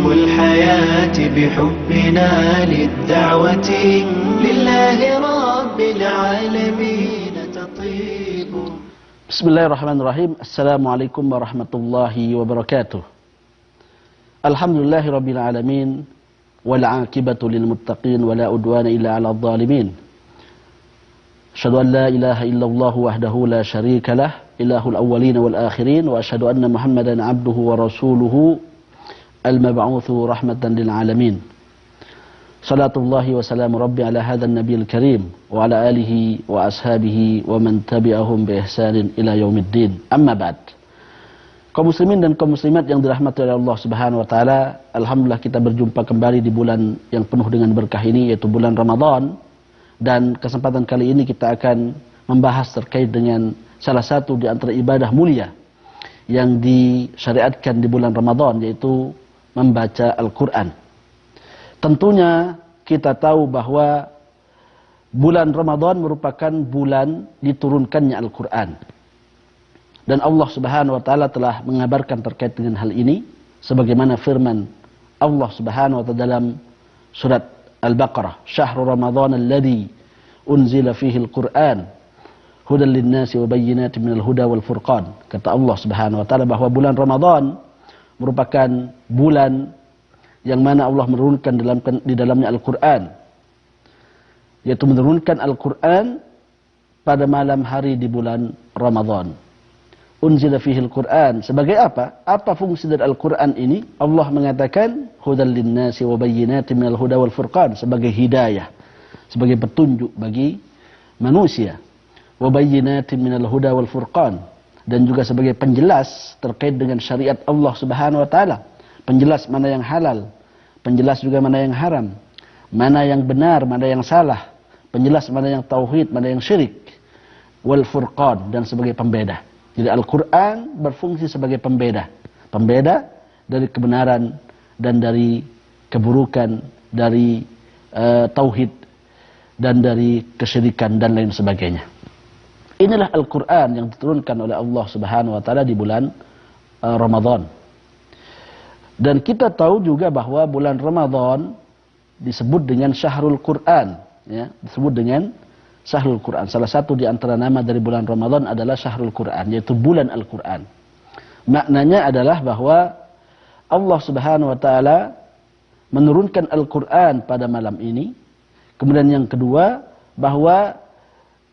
الحياة بحبنا للدعوة لله رب العالمين تطيب. بسم الله الرحمن الرحيم. السلام عليكم ورحمة الله وبركاته. الحمد لله رب العالمين والعاقبة للمتقين ولا عدوان إلا على الظالمين. أشهد أن لا إله إلا الله وحده لا شريك له إله الأولين والآخرين، وأشهد أن محمدا عبده ورسوله المبعوث رحمة للعالمين. صلاة الله وسلام ربي على هذا النبي الكريم وعلى آله وأصحابه ومن تبعهم بإحسان إلى يوم الدين. أما بعد. Kaum muslimin dan kaum muslimat yang dirahmati oleh Allah Subhanahu wa taala, alhamdulillah kita berjumpa kembali di bulan yang penuh dengan berkah ini, yaitu bulan Ramadan. Dan kesempatan kali ini kita akan membahas terkait dengan salah satu di antara ibadah mulia yang disyariatkan di bulan Ramadan, yaitu membaca Al-Quran. Tentunya kita tahu bahwa bulan Ramadan merupakan bulan diturunkannya Al-Quran. Dan Allah Subhanahu wa taala telah mengabarkan terkait dengan hal ini sebagaimana firman Allah Subhanahu wa taala dalam surat Al-Baqarah, "Syahrul Ramadan alladzi unzila fihi al-Qur'an hudan lin-nasi wa bayyinatin minal huda wal furqan." Kata Allah Subhanahu wa taala bahwa bulan Ramadan merupakan bulan yang mana Allah menurunkan di dalamnya Al-Quran, yaitu menurunkan Al-Quran pada malam hari di bulan Ramadan. Unzila fihi al-Quran. Sebagai apa? Apa fungsi dari Al-Quran ini? Allah mengatakan hudan lin-nasi wa bayyinatin minal huda wal furqan, sebagai hidayah, sebagai petunjuk bagi manusia. Wa bayyinatin minal huda wal furqan, dan juga sebagai penjelas terkait dengan syariat Allah Subhanahu wa taala. Penjelas mana yang halal, penjelas juga mana yang haram, mana yang benar, mana yang salah, penjelas mana yang tauhid, mana yang syirik. Wal furqan, dan sebagai pembeda. Jadi Al-Quran berfungsi sebagai pembeda. Pembeda dari kebenaran dan dari keburukan, dari tauhid dan dari kesyirikan dan lain sebagainya. Inilah Al-Quran yang diturunkan oleh Allah Subhanahu wa taala di bulan Ramadan. Dan kita tahu juga bahwa bulan Ramadan disebut dengan Syahrul Quran, ya, disebut dengan Syahrul Quran. Salah satu di antara nama dari bulan Ramadan adalah Syahrul Quran, yaitu bulan Al-Quran. Maknanya adalah bahwa Allah Subhanahu wa taala menurunkan Al-Quran pada malam ini. Kemudian yang kedua, bahwa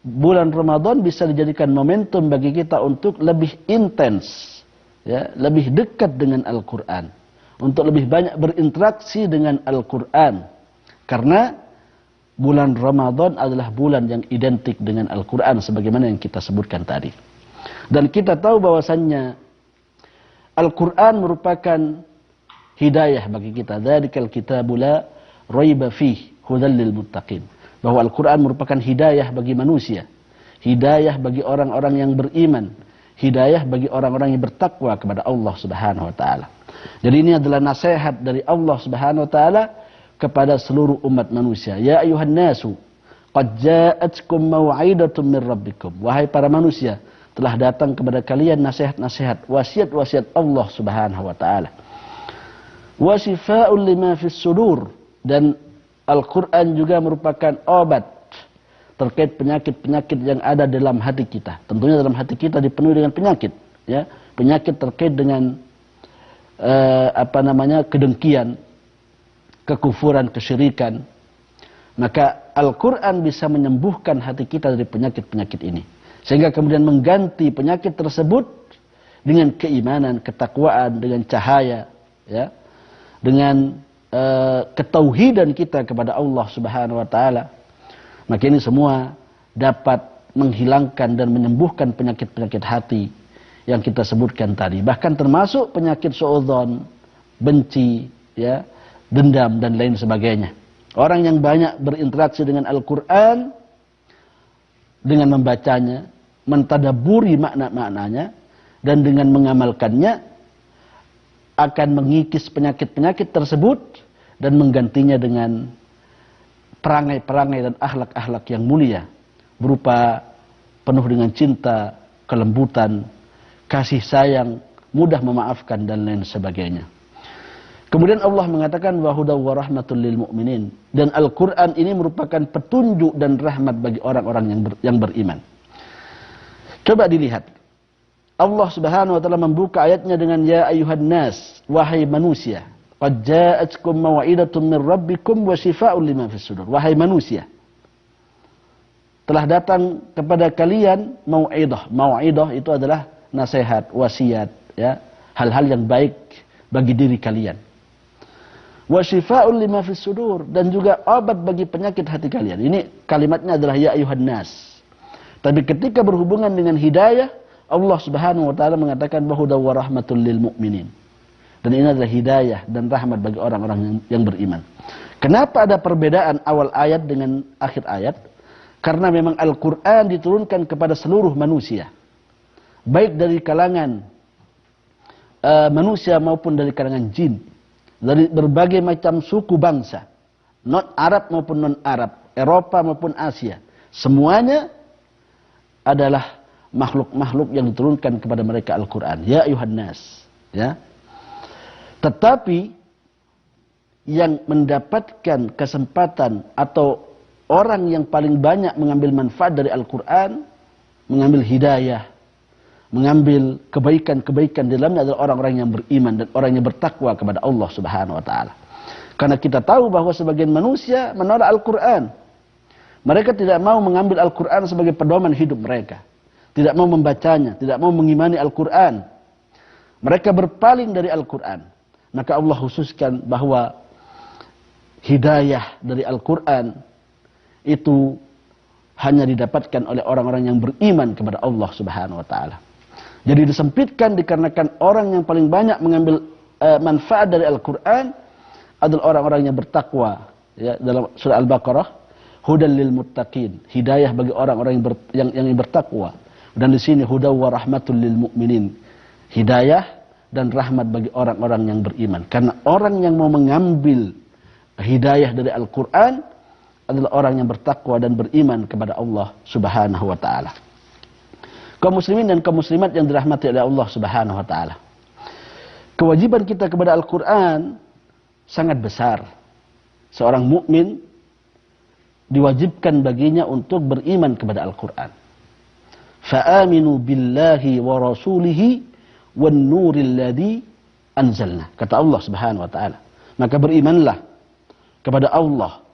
bulan Ramadan bisa dijadikan momentum bagi kita untuk lebih intens, ya, lebih dekat dengan Al-Quran, untuk lebih banyak berinteraksi dengan Al-Quran. Karena bulan Ramadan adalah bulan yang identik dengan Al-Quran sebagaimana yang kita sebutkan tadi. Dan kita tahu bahwasannya Al-Quran merupakan hidayah bagi kita. Dzalikal kitabu la raiba fihi hudan lil muttaqin. Bahwa Al-Quran merupakan hidayah bagi manusia, hidayah bagi orang-orang yang beriman, hidayah bagi orang-orang yang bertakwa kepada Allah Subhanahu wa taala. Jadi ini adalah nasihat dari Allah Subhanahu wa taala kepada seluruh umat manusia. Ya ayuhan nasu, qad ja'atkum mau'idatun min rabbikum. Wahai para manusia, telah datang kepada kalian nasihat-nasihat, wasiat-wasiat Allah Subhanahu wa taala. Wa shifaa'un lima fis sudur, dan Al-Quran juga merupakan obat terkait penyakit-penyakit yang ada dalam hati kita. Tentunya dalam hati kita dipenuhi dengan penyakit, ya, penyakit terkait dengan kedengkian, kekufuran, kesyirikan. Maka Al-Quran bisa menyembuhkan hati kita dari penyakit-penyakit ini, sehingga kemudian mengganti penyakit tersebut dengan keimanan, ketakwaan, dengan cahaya, ya, dengan ketauhidan kita kepada Allah Subhanahu wa taala. Maka ini semua dapat menghilangkan dan menyembuhkan penyakit-penyakit hati yang kita sebutkan tadi. Bahkan termasuk penyakit suudzon, benci, ya, dendam dan lain sebagainya. Orang yang banyak berinteraksi dengan Al-Quran, dengan membacanya, mentadaburi makna-maknanya, dan dengan mengamalkannya, akan mengikis penyakit-penyakit tersebut dan menggantinya dengan perangai-perangai dan akhlak-akhlak yang mulia, berupa penuh dengan cinta, kelembutan, kasih sayang, mudah memaafkan dan lain sebagainya. Kemudian Allah mengatakan wa hudaw wa rahmatul lil mu'minin, dan Al-Qur'an ini merupakan petunjuk dan rahmat bagi orang-orang yang beriman. Coba dilihat. Allah Subhanahu wa taala membuka ayatnya dengan ya ayyuhan nas, wahai manusia, qad ja'atkum mau'idatun min rabbikum wa shifaa'un lima fis sudur. Wahai manusia, telah datang kepada kalian mau'idah. Mau'idah itu adalah nasihat, wasiat, ya, hal-hal yang baik bagi diri kalian. Wa shifaa'un lima fis sudur, dan juga obat bagi penyakit hati kalian. Ini kalimatnya adalah ya ayyuhan nas. Tapi ketika berhubungan dengan hidayah, Allah Subhanahu wa taala mengatakan hudaw wa rahmatul lil mu'minin. Dan ini adalah hidayah dan rahmat bagi orang-orang yang beriman. Kenapa ada perbedaan awal ayat dengan akhir ayat? Karena memang Al-Qur'an diturunkan kepada seluruh manusia. Baik dari kalangan manusia maupun dari kalangan jin. Dari berbagai macam suku bangsa. Non Arab maupun non Arab, Eropa maupun Asia. Semuanya adalah makhluk-makhluk yang diturunkan kepada mereka Al-Quran. Ya ayuhan nas. Ya. Tetapi yang mendapatkan kesempatan atau orang yang paling banyak mengambil manfaat dari Al-Quran, mengambil hidayah, mengambil kebaikan-kebaikan di dalamnya adalah orang-orang yang beriman dan orang yang bertakwa kepada Allah Subhanahu wa taala. Karena kita tahu bahwa sebagian manusia menolak Al-Quran. Mereka tidak mau mengambil Al-Quran sebagai pedoman hidup mereka. Tidak mau membacanya, tidak mau mengimani Al-Quran. Mereka berpaling dari Al-Quran. Maka Allah khususkan bahwa hidayah dari Al-Quran itu hanya didapatkan oleh orang-orang yang beriman kepada Allah Subhanahu wa taala. Jadi disempitkan dikarenakan orang yang paling banyak mengambil manfaat dari Al-Quran adalah orang-orang yang bertakwa. Ya, dalam surah Al-Baqarah, hudal lil muttaqin, hidayah bagi orang-orang yang bertakwa. Dan di sini hudaw wa rahmatul lil mu'minin, hidayah dan rahmat bagi orang-orang yang beriman. Karena orang yang mau mengambil hidayah dari Al-Quran adalah orang yang bertakwa dan beriman kepada Allah Subhanahu wa taala. Kaum muslimin dan kaum muslimat yang dirahmati oleh Allah Subhanahu wa taala. Kewajiban kita kepada Al-Quran sangat besar. Seorang mukmin diwajibkan baginya untuk beriman kepada Al-Quran. Fa'aminu billahi wa rasulihi wan nuril ladzi anzalna. Kata Allah Subhanahu wa taala. Maka berimanlah kepada Allah,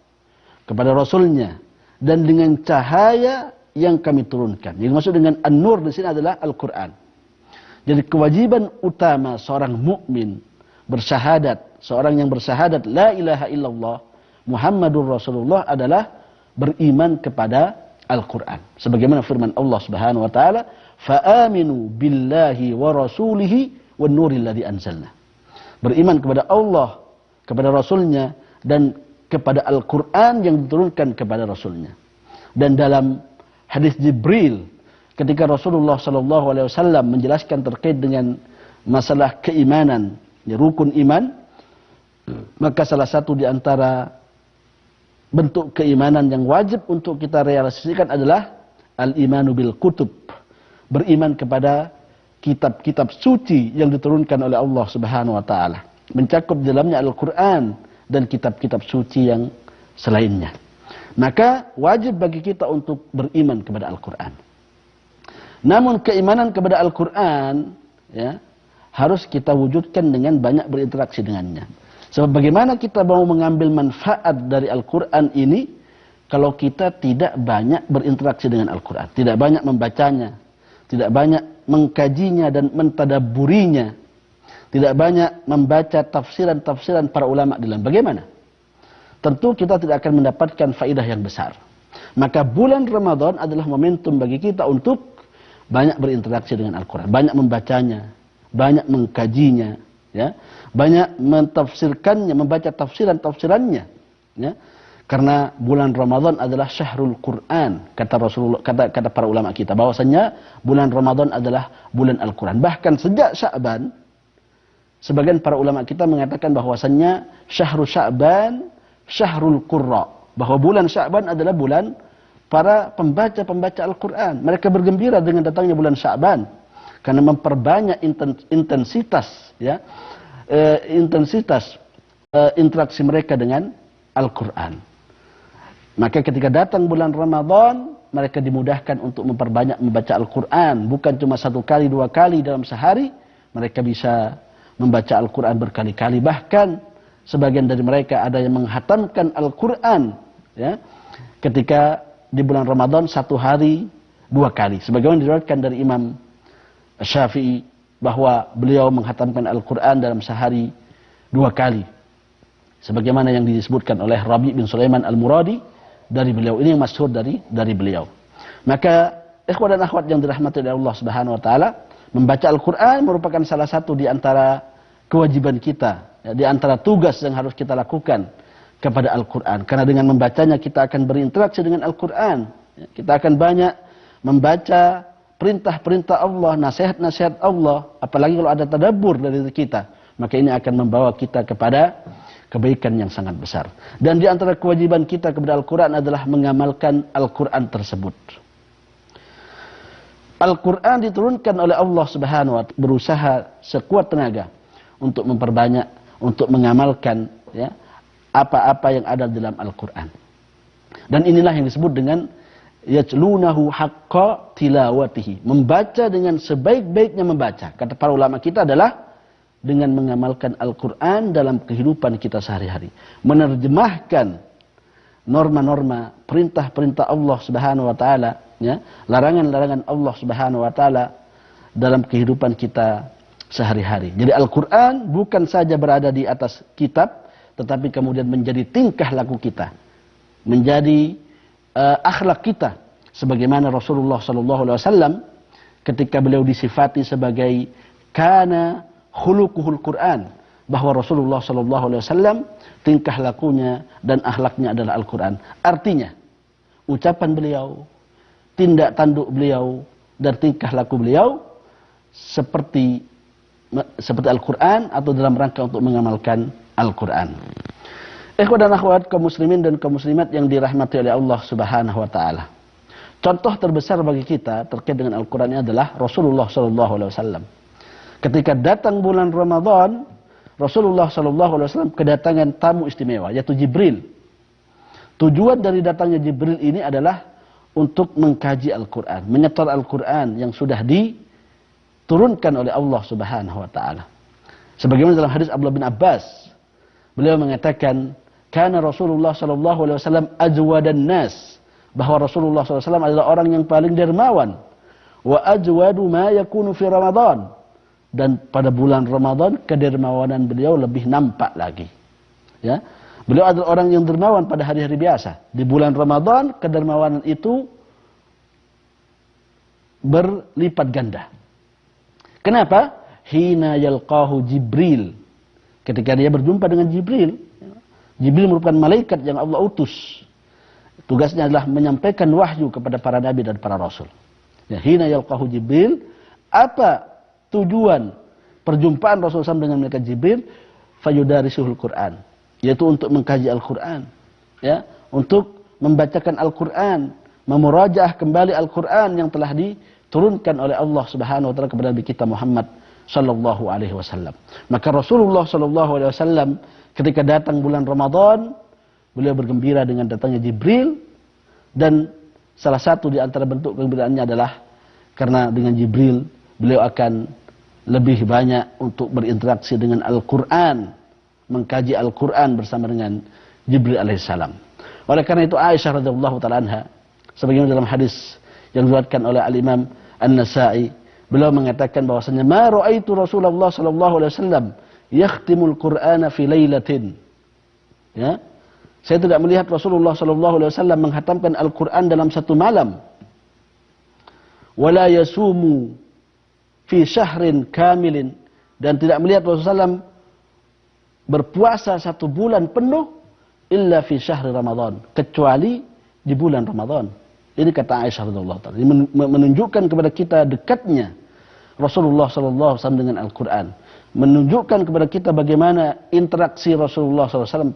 kepada Rasulnya, dan dengan cahaya yang kami turunkan. Yang maksud dengan an-nur di sini adalah Al-Quran. Jadi kewajiban utama seorang mukmin bersyahadat, seorang yang bersyahadat la ilaha illallah Muhammadur Rasulullah adalah beriman kepada Al-Quran. Sebagaimana firman Allah Subhanahu wa taala, "Fa'aminu billahi wa rasulihi wan nuril ladzi anzalna." Beriman kepada Allah, kepada Rasulnya, dan kepada Al-Quran yang diturunkan kepada Rasulnya. Dan dalam hadis Jibril, ketika Rasulullah SAW menjelaskan terkait dengan masalah keimanan, ya, rukun iman, maka salah satu di antara bentuk keimanan yang wajib untuk kita realisasikan adalah al-imanu bil kutub. Beriman kepada kitab-kitab suci yang diturunkan oleh Allah Subhanahu wa taala. Mencakup di dalamnya Al-Quran dan kitab-kitab suci yang selainnya. Maka wajib bagi kita untuk beriman kepada Al-Quran. Namun keimanan kepada Al-Quran, ya, harus kita wujudkan dengan banyak berinteraksi dengannya. Sebab bagaimana kita mau mengambil manfaat dari Al-Quran ini kalau kita tidak banyak berinteraksi dengan Al-Quran, tidak banyak membacanya, tidak banyak mengkajinya dan mentadabburinya, tidak banyak membaca tafsiran-tafsiran para ulama di dalam. Bagaimana? Tentu kita tidak akan mendapatkan faidah yang besar. Maka bulan Ramadan adalah momentum bagi kita untuk banyak berinteraksi dengan Al-Quran, banyak membacanya, banyak mengkajinya, ya, banyak mentafsirkannya, membaca tafsiran-tafsirannya, ya. Karena bulan Ramadan adalah syahrul Quran, kata Rasulullah, kata para ulama kita, bahwasanya bulan Ramadan adalah bulan Al-Quran. Bahkan sejak Sya'ban, sebagian para ulama kita mengatakan bahwasanya syahrul Sya'ban syahrul Qurra, bahwa bulan Sya'ban adalah bulan para pembaca-pembaca Al-Quran. Mereka bergembira dengan datangnya bulan Sya'ban karena memperbanyak intensitas, ya, intensitas interaksi mereka dengan Al-Quran. Maka ketika datang bulan Ramadan, mereka dimudahkan untuk memperbanyak membaca Al-Quran. Bukan cuma 1 kali, 2 kali dalam sehari. Mereka bisa membaca Al-Quran berkali-kali. Bahkan sebagian dari mereka ada yang menghatamkan Al-Quran, ya, ketika di bulan Ramadan 1 hari 2 kali. Sebagaimana diriwayatkan dari Imam Syafi'i bahwa beliau menghatamkan Al-Quran dalam sehari 2 kali. Sebagaimana yang disebutkan oleh Rabi' bin Sulaiman Al-Muradi dari beliau. Ini yang masyhur dari beliau. Maka ikhwan dan akhwat yang dirahmati oleh Allah Subhanahu wa taala, membaca Al-Quran merupakan salah satu di antara kewajiban kita, ya, di antara tugas yang harus kita lakukan kepada Al-Quran. Karena dengan membacanya kita akan berinteraksi dengan Al-Quran. Ya, kita akan banyak membaca perintah-perintah Allah, nasihat-nasihat Allah. Apalagi kalau ada tadabbur dari kita, maka ini akan membawa kita kepada kebaikan yang sangat besar. Dan di antara kewajiban kita kepada Al-Quran adalah mengamalkan Al-Quran tersebut. Al-Quran diturunkan oleh Allah Subhanahu wa ta'ala, berusaha sekuat tenaga untuk memperbanyak, untuk mengamalkan, ya, apa-apa yang ada dalam Al-Quran. Dan inilah yang disebut dengan yatlunahu haqqa tilawatihi, membaca dengan sebaik-baiknya membaca. Kata para ulama kita adalah dengan mengamalkan Al-Quran dalam kehidupan kita sehari-hari. Menerjemahkan norma-norma, perintah-perintah Allah Subhanahu wa ta'ala, ya, larangan-larangan Allah Subhanahu wa ta'ala dalam kehidupan kita sehari-hari. Jadi Al-Quran bukan saja berada di atas kitab, tetapi kemudian menjadi tingkah laku kita, menjadi akhlak kita. Sebagaimana Rasulullah SAW ketika beliau disifati sebagai kana khuluquhul Quran, bahwa Rasulullah SAW tingkah lakunya dan akhlaknya adalah Al-Quran. Artinya ucapan beliau, tindak tanduk beliau, dan tingkah laku beliau seperti Al-Quran atau dalam rangka untuk mengamalkan Al-Quran. Ikhwan dan akhwat, kaum muslimin dan kaum muslimat yang dirahmati oleh Allah Subhanahu wa taala. Contoh terbesar bagi kita terkait dengan Al-Quran ini adalah Rasulullah SAW. Ketika datang bulan Ramadan, Rasulullah SAW kedatangan tamu istimewa, yaitu Jibril. Tujuan dari datangnya Jibril ini adalah untuk mengkaji Al-Quran, menyetor Al-Quran yang sudah diturunkan oleh Allah Subhanahu wa taala. Sebagaimana dalam hadis Abdullah bin Abbas, beliau mengatakan, "Kana Rasulullah SAW ajwadan nas," bahwa Rasulullah SAW adalah orang yang paling dermawan. Wa ajwadu ma yakunu fi Ramadan. Dan pada bulan Ramadan kedermawanan beliau lebih nampak lagi. Ya, beliau adalah orang yang dermawan pada hari-hari biasa. Di bulan Ramadan kedermawanan itu berlipat ganda. Kenapa? Hina yalqahu Jibril. Ketika dia berjumpa dengan Jibril, Jibril merupakan malaikat yang Allah utus. Tugasnya adalah menyampaikan wahyu kepada para nabi dan para rasul. Ya, hina yalqahu Jibril, apa tujuan perjumpaan Rasulullah SAW dengan malaikat Jibril? Fayudarisuhul Quran, yaitu untuk mengkaji Al-Quran, ya, untuk membacakan Al-Quran, memurajaah kembali Al-Quran yang telah diturunkan oleh Allah Subhanahu wa taala kepada Nabi kita Muhammad sallallahu alaihi wasallam. Maka Rasulullah sallallahu alaihi wasallam ketika datang bulan Ramadan, beliau bergembira dengan datangnya Jibril, dan salah satu di antara bentuk kegembiraannya adalah karena dengan Jibril beliau akan lebih banyak untuk berinteraksi dengan Al-Quran, mengkaji Al-Quran bersama dengan Jibril alaihissalam. Oleh karena itu Aisyah radhiyallahu taala anha, sebagaimana dalam hadis yang diriwayatkan oleh Al-Imam An-Nasa'i, beliau mengatakan bahwasanya ma ra'aitu Rasulullah sallallahu alaihi wasallam yakhtimul Qur'ana fi lailatin. Ya, saya tidak melihat Rasulullah sallallahu alaihi wasallam menghatamkan Al-Qur'an dalam satu malam. Wala yasumu fi syahrin kamilin, dan tidak melihat Rasulullah SAW berpuasa 1 bulan penuh illa fi syahri Ramadan, kecuali di bulan Ramadan. Ini kata Aisyah radhiyallahu taala. Ini menunjukkan kepada kita dekatnya Rasulullah SAW dengan Al-Quran, menunjukkan kepada kita bagaimana interaksi Rasulullah SAW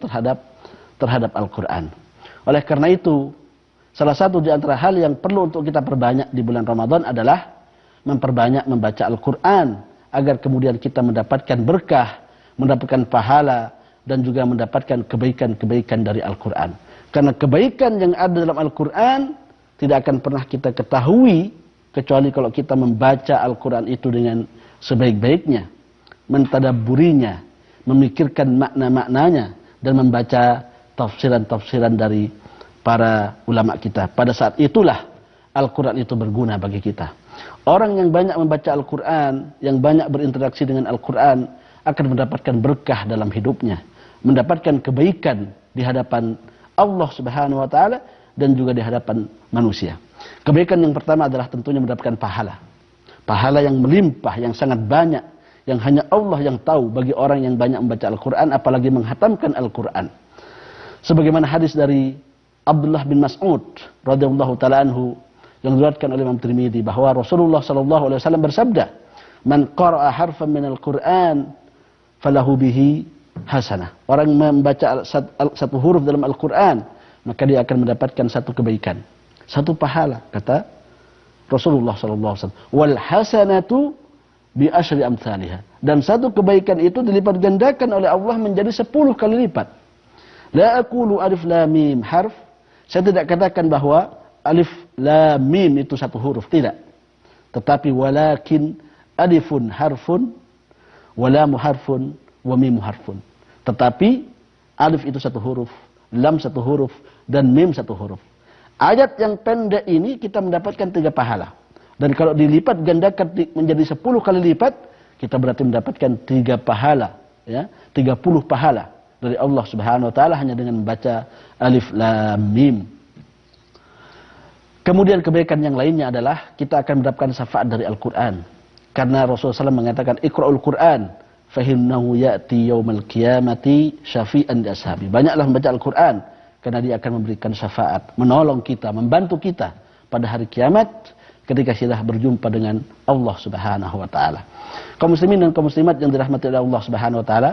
terhadap Al-Quran. Oleh karena itu, salah satu di antara hal yang perlu untuk kita perbanyak di bulan Ramadan adalah memperbanyak membaca Al-Quran, agar kemudian kita mendapatkan berkah, mendapatkan pahala, dan juga mendapatkan kebaikan-kebaikan dari Al-Quran. Karena kebaikan yang ada dalam Al-Quran tidak akan pernah kita ketahui kecuali kalau kita membaca Al-Quran itu dengan sebaik-baiknya, mentadabburinya, memikirkan makna-maknanya, dan membaca tafsiran-tafsiran dari para ulama kita. Pada saat itulah Al-Quran itu berguna bagi kita. Orang yang banyak membaca Al-Quran, yang banyak berinteraksi dengan Al-Quran, akan mendapatkan berkah dalam hidupnya, mendapatkan kebaikan di hadapan Allah Subhanahu wa taala dan juga di hadapan manusia. Kebaikan yang pertama adalah tentunya mendapatkan pahala. Pahala yang melimpah, yang sangat banyak, yang hanya Allah yang tahu bagi orang yang banyak membaca Al-Quran, apalagi menghatamkan Al-Quran. Sebagaimana hadis dari Abdullah bin Mas'ud radhiyallahu taala anhu yang diriwayatkan oleh Imam Tirmidzi bahwa Rasulullah sallallahu alaihi wasallam bersabda, "Man qara'a harfan min al-Qur'an falahu bihi hasanah." Orang membaca satu huruf dalam Al-Quran, maka dia akan mendapatkan satu kebaikan, satu pahala, kata Rasulullah sallallahu alaihi wasallam. Wal hasanatu bi asyri amsalihha. Dan satu kebaikan itu dilipat gandakan oleh Allah menjadi 10 kali lipat. La aqulu alif lam mim harf. Saya tidak katakan bahwa alif lam mim itu satu huruf, tidak. Tetapi walakin alifun harfun wa lamu harfun wa mim harfun. Tetapi alif itu satu huruf, lam satu huruf, dan mim satu huruf. Ayat yang pendek ini kita mendapatkan 3 pahala. Dan kalau dilipat gandakan menjadi 10 kali lipat, kita berarti mendapatkan 3 pahala, ya, 30 pahala dari Allah Subhanahu wa taala hanya dengan membaca alif lam mim. Kemudian kebaikan yang lainnya adalah kita akan mendapatkan syafaat dari Al-Quran. Karena Rasulullah SAW mengatakan, Iqra'ul Quran, fahinnahu ya'ti yawmal qiyamati syafi'an di ashabi. Banyaklah membaca Al-Quran, karena dia akan memberikan syafaat, menolong kita, membantu kita pada hari kiamat, ketika kita berjumpa dengan Allah Subhanahu wa taala. Kaum muslimin dan kaum muslimat yang dirahmati oleh Allah Subhanahu wa taala,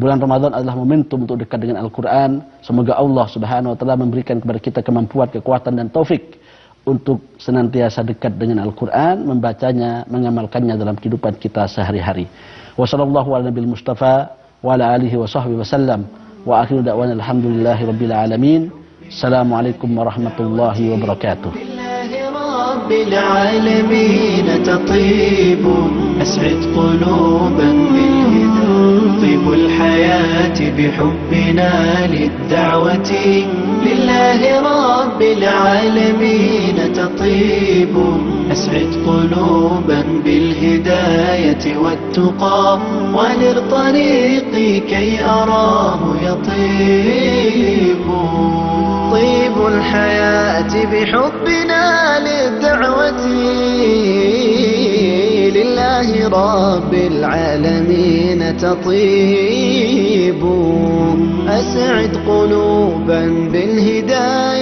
bulan Ramadan adalah momentum untuk dekat dengan Al-Quran. Semoga Allah Subhanahu wa taala memberikan kepada kita kemampuan, kekuatan dan taufik untuk senantiasa dekat dengan Al-Quran, membacanya, mengamalkannya dalam kehidupan kita sehari-hari. Wa sallallahu ala nabil mustafa wa ala alihi wa sahbihi wa sallam. Wa akhiru da'wana alhamdulillahi rabbil alamin. Assalamualaikum warahmatullahi wabarakatuh. رب العالمين تطيب أسعد قلوبا بالهدى طيب الحياة بحبنا للدعوة لله رب العالمين تطيب أسعد قلوبا بالهداية والتقى ونر طريقي كي أراه يطيب طيب الحياة بحبنا للدعوة لله رب العالمين تطيب أسعد قلوبا بالهداية